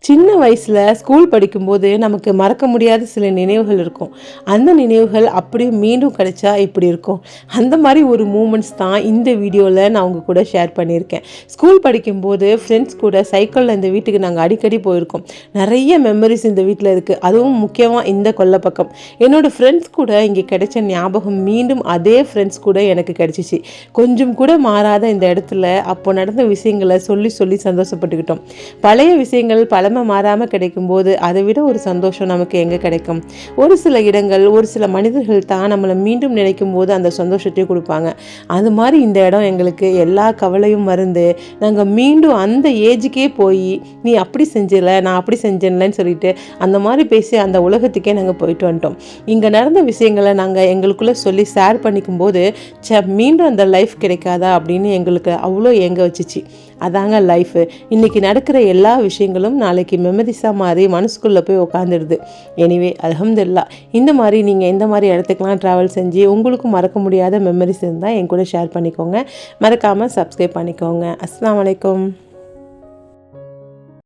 சின்ன வயசில் ஸ்கூல் படிக்கும்போது நமக்கு மறக்க முடியாத சில நினைவுகள் இருக்கும். அந்த நினைவுகள் அப்படியே மீண்டும் கிடைச்சா எப்படி இருக்கும்? அந்த மாதிரி ஒரு மூமெண்ட்ஸ் தான் இந்த வீடியோவில் நான் உங்கள் கூட ஷேர் பண்ணியிருக்கேன். ஸ்கூல் படிக்கும்போது ஃப்ரெண்ட்ஸ் கூட சைக்கிளில் இந்த வீட்டுக்கு நாங்கள் அடிக்கடி போயிருக்கோம். நிறைய மெமரிஸ் இந்த வீட்டில் இருக்குது. அதுவும் முக்கியமாக இந்த கொல்லை பக்கம் என்னோடய ஃப்ரெண்ட்ஸ் கூட இங்கே கிடைச்ச ஞாபகம் மீண்டும் அதே ஃப்ரெண்ட்ஸ் கூட எனக்கு கிடைச்சிச்சு. கொஞ்சம் கூட மாறாத இந்த இடத்துல அப்போ நடந்த விஷயங்களை சொல்லி சொல்லி சந்தோஷப்பட்டுக்கிட்டோம். பழைய விஷயங்கள் பழமை மாறாமல் கிடைக்கும்போது அதை விட ஒரு சந்தோஷம் நமக்கு எங்கே கிடைக்கும்? ஒரு சில இடங்கள், ஒரு சில மனிதர்கள் தான் நம்மளை மீண்டும் நினைக்கும் போது அந்த சந்தோஷத்தையும் கொடுப்பாங்க. அது மாதிரி இந்த இடம் எங்களுக்கு எல்லா கவலையும் மறந்து நாங்கள் மீண்டும் அந்த ஏஜுக்கே போய் நீ அப்படி செஞ்சிடல, நான் அப்படி செஞ்சேன்லன்னு சொல்லிட்டு அந்த மாதிரி பேசி அந்த உலகத்துக்கே நாங்கள் போயிட்டு வந்துட்டோம். இங்கே நடந்த விஷயங்களை நாங்கள் எங்களுக்குள்ளே சொல்லி ஷேர் பண்ணிக்கும் போது மீண்டும் அந்த லைஃப் கிடைக்காதா அப்படின்னு எங்களுக்கு அவ்வளோ ஏங்க வச்சிச்சு. அதாங்க லைஃபு. இன்றைக்கி நடக்கிற எல்லா விஷயங்களும் நாளைக்கு மெமரிஸாக மாறி மனசுக்குள்ளே போய் உட்காந்துடுது. எனிவே அல்ஹம்துலில்லாஹ். இந்த மாதிரி நீங்கள் எந்த மாதிரி இடத்துக்கெலாம் ட்ராவல் செஞ்சு உங்களுக்கும் மறக்க முடியாத மெமரிஸ் இருந்தால் என் கூட ஷேர் பண்ணிக்கோங்க. மறக்காமல் சப்ஸ்கிரைப் பண்ணிக்கோங்க. அஸ்ஸலாமு அலைக்கும்.